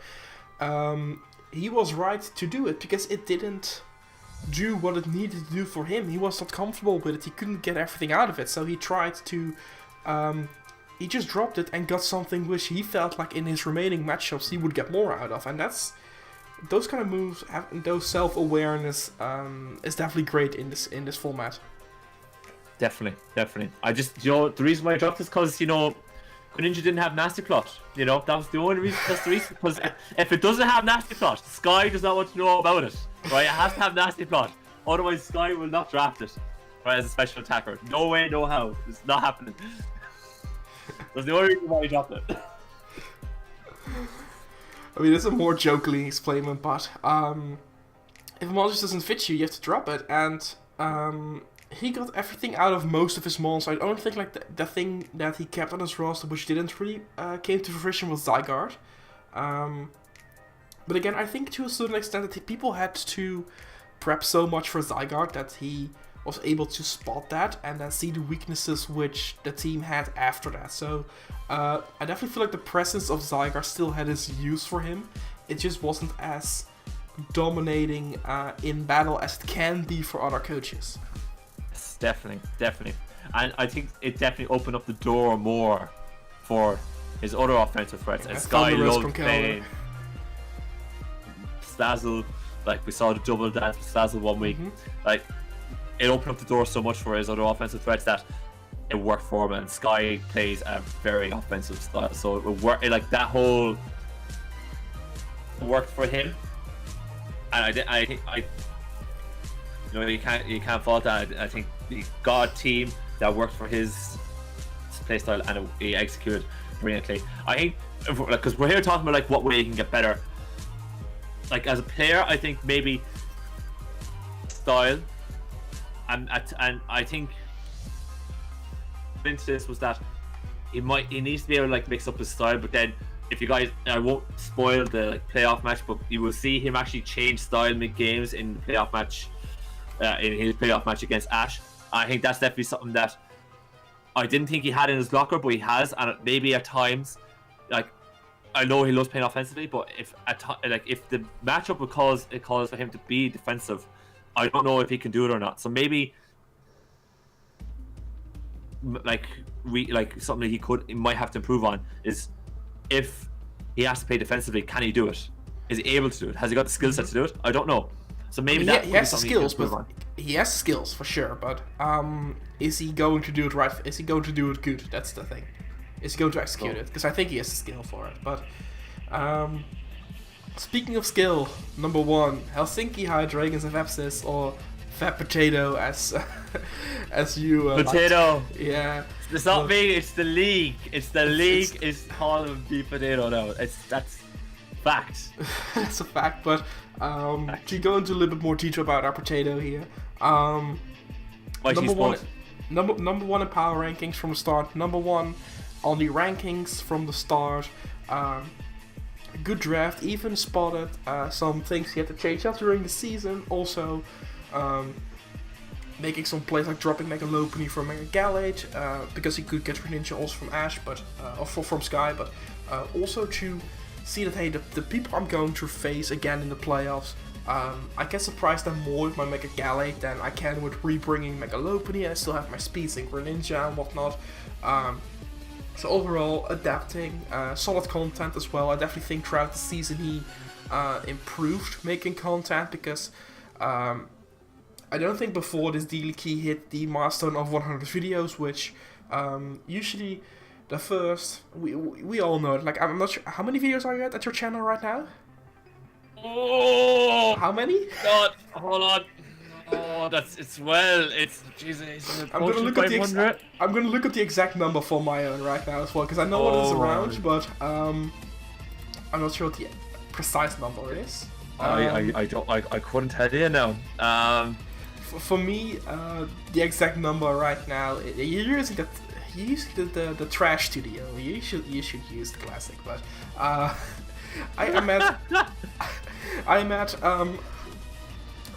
he was right to do it because it didn't do what it needed to do for him. He was not comfortable with it. He couldn't get everything out of it, so he tried to. He just dropped it and got something which he felt like in his remaining matchups he would get more out of, and that's those kind of moves, those self-awareness is definitely great in this format. Definitely. I just, the reason why I dropped is because, Greninja didn't have Nasty Plot. That was the only reason. That's the reason. Because if it doesn't have Nasty Plot, Sky does not want to know about it. Right? It has to have Nasty Plot. Otherwise, Sky will not draft it. Right, as a special attacker. No way, no how. It's not happening. That's the only reason why I dropped it. I mean, it's a more jokingly explainment, but if a model just doesn't fit you, you have to drop it, and he got everything out of most of his models. I don't think like the thing that he kept on his roster, which didn't really came to fruition, was Zygarde. But again, I think to a certain extent that people had to prep so much for Zygarde that he was able to spot that and then see the weaknesses which the team had after that. So I definitely feel like the presence of Zygarde still had its use for him. It just wasn't as dominating in battle as it can be for other coaches. Yes, definitely. And I think it definitely opened up the door more for his other offensive threats. Yeah, and Sky loved playing Stazzle. Like, we saw the double dance with Stazzle one week. Like, it opened up the door so much for his other offensive threats that it worked for him, and Sky plays a very offensive style, so it worked. Like, that whole worked for him, and I think you can't fault that. I think he got a team that worked for his play style, and he executed brilliantly. I think because we're here talking about like what way he can get better. Like, as a player, I think maybe style. And I think into this was that he needs to be able to like mix up his style, but then if you guys, I won't spoil the like playoff match, but you will see him actually change style mid games in the playoff match, in his playoff match against Ash. I think that's definitely something that I didn't think he had in his locker, but he has, and maybe at times, like, I know he loves playing offensively, but if the matchup calls for him to be defensive, I don't know if he can do it or not. So maybe, something that he might have to improve on is if he has to play defensively, can he do it? Is he able to do it? Has he got the skill set to do it? I don't know. So maybe he has the skills, but he has skills for sure. But is he going to do it right? Is he going to do it good? That's the thing. Is he going to execute it? Because I think he has the skill for it. But speaking of skill, number 1, Helsinki High Dragons of Epsis, or Fat Potato as you Potato. Yeah. It's not me, it's the league. It's the league is calling him the Potato now. That's fact. It's a fact, but to go into a little bit more detail about our Potato here. Number one in power rankings from the start. Number 1 on the rankings from the start. Good draft, even spotted some things he had to change up during the season. Also, making some plays like dropping Mega Lopunny from Mega Gallade because he could get Greninja also from Ash, but or from Sky. But also to see that, hey, the people I'm going to face again in the playoffs, I can surprise them more with my Mega Gallade than I can with rebringing Mega Lopunny. I still have my speeds in Greninja and whatnot. So overall, adapting, solid content as well. I definitely think throughout the season he improved making content, because I don't think before this deal he hit the milestone of 100 videos, which usually the first, we all know it. Like, I'm not sure, how many videos are you at your channel right now? Oh! How many? God, hold on. Oh, it's Jesus. I'm gonna look at the exact number for my own right now as well, because I know what it's around, but I'm not sure what the precise number is. I couldn't tell you now. For me, the exact number right now, you're using the trash studio. You should use the classic, but I'm at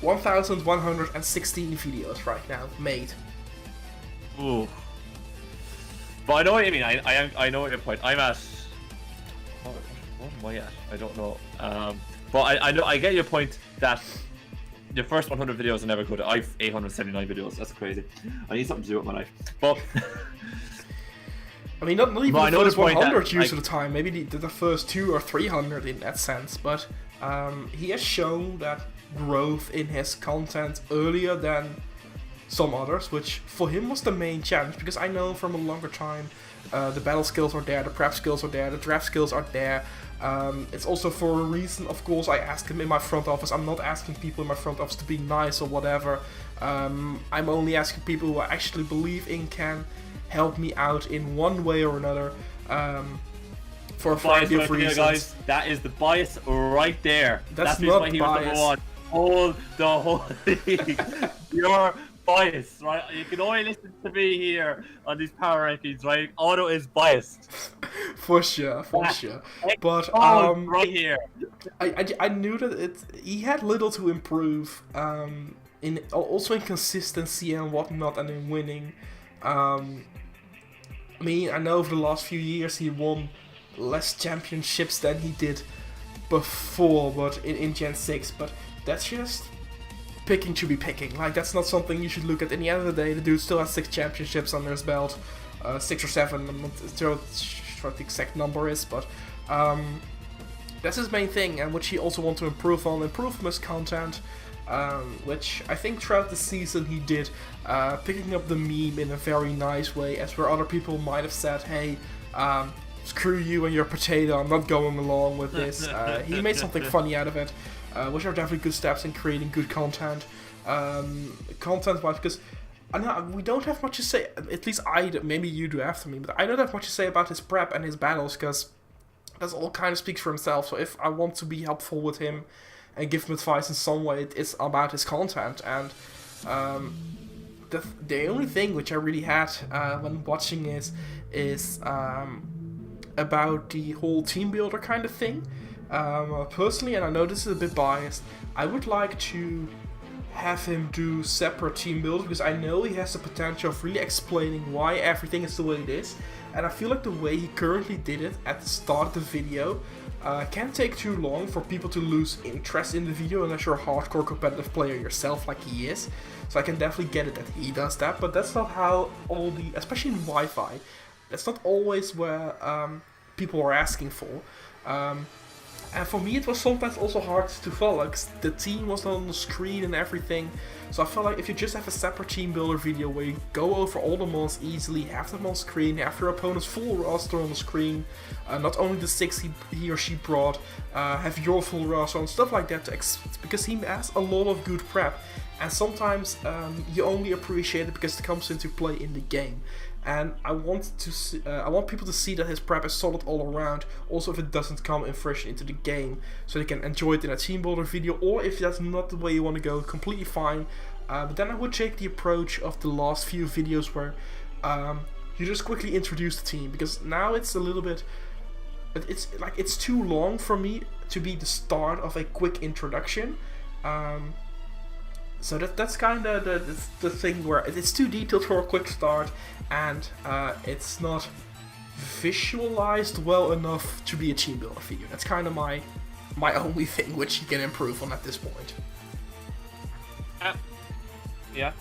1,116 videos right now made. Ooh. But I know what you mean. I know what your point. I'm at. What am I at? I don't know. But I know, I get your point that your first 100 videos are never good. I've 879 videos. That's crazy. I need something to do with my life. But I mean, not even the first 100 use of the time. Maybe the first 200 or 300 in that sense. But he has shown that growth in his content earlier than some others, which for him was the main challenge, because I know from a longer time the battle skills are there, the prep skills are there, the draft skills are there. It's also for a reason, of course. I asked him in my front office. I'm not asking people in my front office to be nice or whatever. I'm only asking people who I actually believe in can help me out in one way or another, for a variety of reasons. Guys, that is the bias right there. That's not bias. Hold the whole league. You're biased, right? You can only listen to me here on these power rankings, right? Auto is biased. For sure. But right here. I knew that he had little to improve, in consistency and whatnot, and in winning. I mean, I know over the last few years he won less championships than he did before, but in Gen 6, but that's just picking to be picking. Like, that's not something you should look at. In the end of the day, the dude still has 6 championships under his belt, 6 or 7. I'm not sure what the exact number is, but that's his main thing, and which he also wants to improve on his content, which I think throughout the season he did, picking up the meme in a very nice way, as where other people might have said, hey, screw you and your potato, I'm not going along with this. He made something funny out of it, which are definitely good steps in creating good content, content-wise, because I know we don't have much to say, at least maybe you do after me, but I don't have much to say about his prep and his battles, because that's all kind of speaks for himself. So if I want to be helpful with him and give him advice in some way, it's about his content. And the only thing which I really had when watching is about the whole team builder kind of thing. Personally, and I know this is a bit biased, I would like to have him do separate team builders, because I know he has the potential of really explaining why everything is the way it is, and I feel like the way he currently did it at the start of the video can take too long for people to lose interest in the video unless you're a hardcore competitive player yourself like he is. So I can definitely get it that he does that, but that's not how especially in Wi-Fi, that's not always where people are asking for. And for me, it was sometimes also hard to follow, because the team was not on the screen and everything. So I felt like if you just have a separate team builder video where you go over all the mons easily, have them on screen, have your opponent's full roster on the screen, not only the 6 he or she brought, have your full roster and stuff like that, because he has a lot of good prep. And sometimes you only appreciate it because it comes into play in the game. And I want people to see that his prep is solid all around, also if it doesn't come in fruition into the game, so they can enjoy it in a team builder video, or if that's not the way you want to go, completely fine. But then I would take the approach of the last few videos where you just quickly introduce the team, because now it's a little bit, it's too long for me to be the start of a quick introduction. So that's kind of the thing where it's too detailed for a quick start, and it's not visualized well enough to be a team builder video. That's kind of my only thing which you can improve on at this point. Yeah.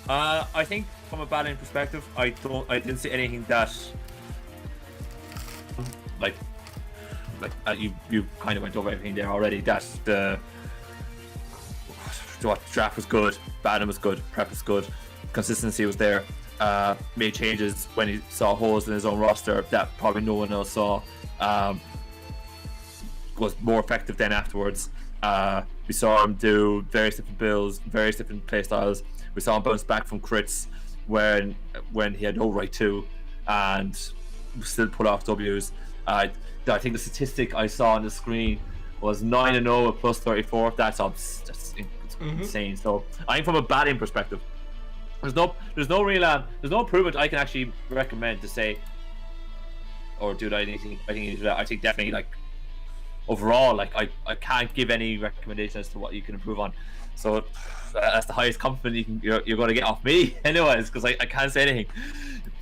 I think from a battling perspective, I didn't see anything that like you kind of went over everything there already. That the draft was good, battling was good, prep was good, consistency was there. Made changes when he saw holes in his own roster that probably no one else saw. Was more effective then afterwards. We saw him do various different builds, various different play styles. We saw him bounce back from crits when he had no right to, and still pull off W's. I think the statistic I saw on the screen was 9-0 at plus 34. That's insane. So I think from a batting perspective, there's no improvement I can actually recommend to say, or do anything. I think definitely like overall, like I can't give any recommendation as to what you can improve on. So that's the highest compliment you're going to get off me, anyways, because I can't say anything.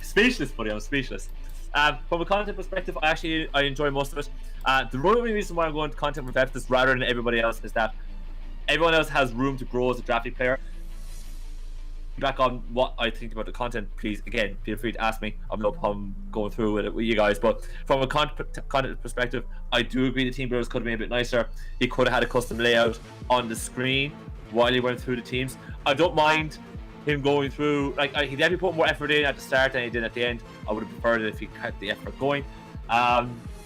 Speechless, buddy. I'm speechless. From a content perspective, I enjoy most of it. The only reason why I'm going to content repetitive rather than everybody else is that everyone else has room to grow as a drafting player. Back on what I think about the content, please, again, feel free to ask me. I'm no problem going through with it with you guys. But from a content perspective, I do agree the team builders could have been a bit nicer. He could have had a custom layout on the screen while he went through the teams. I don't mind him going through, like, he definitely put more effort in at the start than he did at the end. I would have preferred it if he kept the effort going.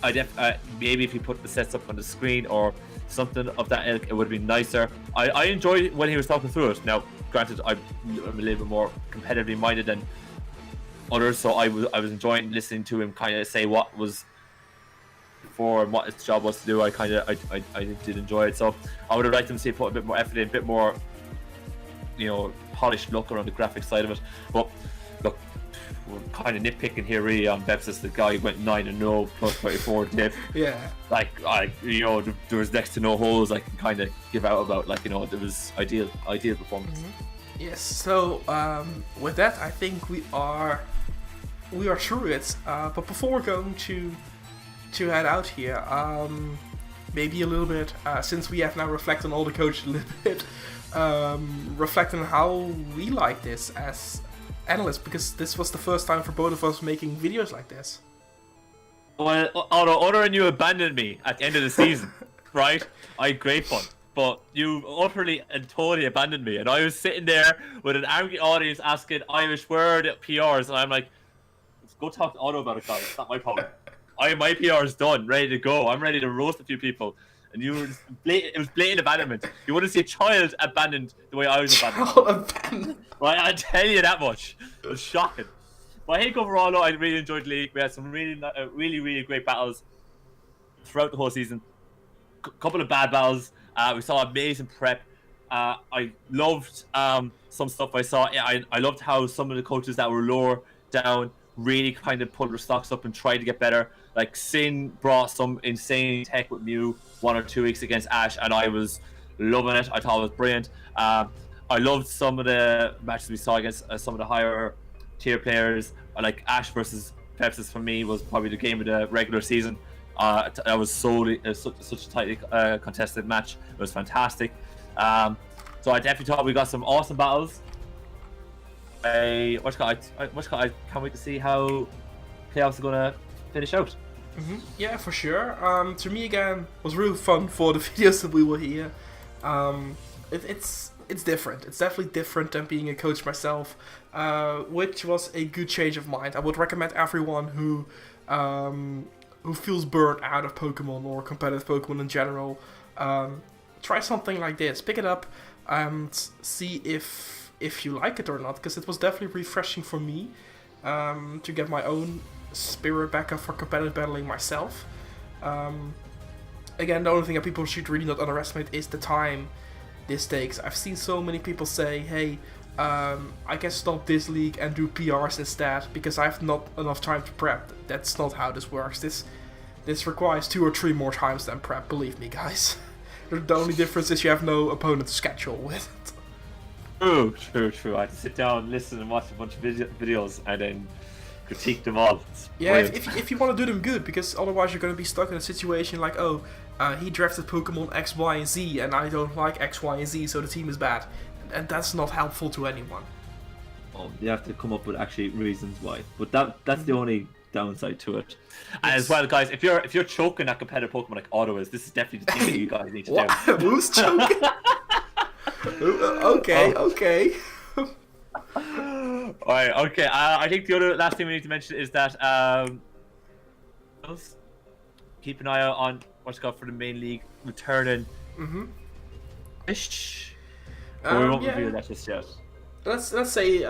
Maybe if he put the sets up on the screen or something of that ilk, it would have been nicer. I enjoyed when he was talking through it. Now, granted, I'm a little bit more competitively minded than others, so I was enjoying listening to him kind of say what was for and what his job was to do. I did enjoy it. So I would have liked him to see put a bit more effort in, a bit more, polished look around the graphic side of it. But look, we're kind of nitpicking here really on Bepsis. The guy went 9-0 plus 34 dip. Yeah. There was next to no holes I can kind of give out about. It was ideal performance. Mm-hmm. Yes. So with that, I think we are through it. But before we're going to head out here, maybe a little bit, since we have now reflected on all the coaches a little bit, reflect on how we like this as analysts, because this was the first time for both of us making videos like this. Well, Otto and you abandoned me at the end of the season, right? I had great fun, but you utterly and totally abandoned me, and I was sitting there with an angry audience asking Irish where are the PRs, and I'm like, let's go talk to Otto about it, guys. It's not my problem. My PR is done, ready to go. I'm ready to roast a few people. And you were it was blatant abandonment. You wouldn't see a child abandoned the way I was abandoned. Right, I tell you that much. It was shocking. But I think overall, though, I really enjoyed the league. We had some really great battles throughout the whole season. Couple of bad battles. We saw amazing prep. I loved some stuff I saw. I loved how some of the coaches that were lower down really kind of pulled their stocks up and tried to get better. Like Sin brought some insane tech with Mew 1 or 2 weeks against Ash, and I was loving it. I thought it was brilliant. I loved some of the matches we saw against some of the higher tier players. Like Ash versus Pepsis for me was probably the game of the regular season. That was such a tightly contested match. It was fantastic. So I definitely thought we got some awesome battles. I can't wait to see how playoffs are gonna finish out. Mm-hmm. Yeah, for sure. To me again, was really fun for the videos that we will hear. It's different. It's definitely different than being a coach myself, which was a good change of mind. I would recommend everyone who feels burnt out of Pokemon or competitive Pokemon in general, try something like this. Pick it up and see if you like it or not, because it was definitely refreshing for me to get my own spirit back up for competitive battling myself. Again, the only thing that people should really not underestimate is the time this takes. I've seen so many people say, hey, I can stop this league and do PRs instead because I have not enough time to prep. That's not how this works. This requires 2 or 3 more times than prep, believe me, guys. The only difference is you have no opponent to schedule with. True. I had to sit down, listen, and watch a bunch of videos, and then critique them all. Yeah, if you want to do them good, because otherwise you're going to be stuck in a situation like, he drafted Pokemon X, Y, and Z, and I don't like X, Y, and Z, so the team is bad. And that's not helpful to anyone. You have to come up with actually reasons why. But that's the only downside to it. And Yes. as well, guys, if you're choking at competitive Pokemon like Auto is, this is definitely the thing that you guys need to What? do. Who's choking? Okay, okay. Alright, okay. I think the other last thing we need to mention is that keep an eye out on what's got for the main league returning. Ish. But we won't reveal that just yet. Let's say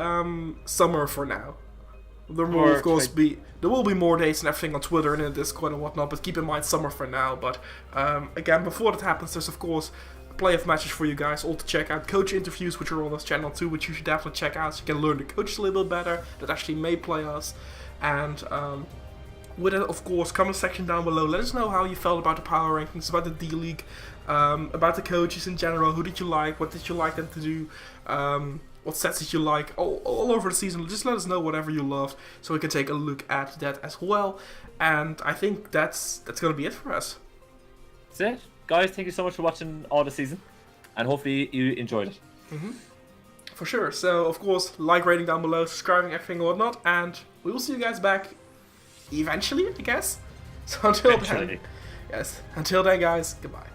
summer for now. There will of course be more dates and everything on Twitter and in Discord and whatnot, but keep in mind summer for now. But again, before that happens, there's of course plenty of matches for you guys all to check out. Coach interviews, which are on this channel too, which you should definitely check out so you can learn the coaches a little bit better that actually may play us. And with it, of course, comment section down below. Let us know how you felt about the power rankings, about the D-League, about the coaches in general. Who did you like? What did you like them to do? What sets did you like? All over the season. Just let us know whatever you loved so we can take a look at that as well. And I think that's going to be it for us. That's it. Guys, thank you so much for watching all the season. And hopefully you enjoyed it. For sure. So, of course, like, rating down below, subscribing, everything and whatnot. And we will see you guys back eventually, I guess. So until then, yes. Until then, guys, goodbye.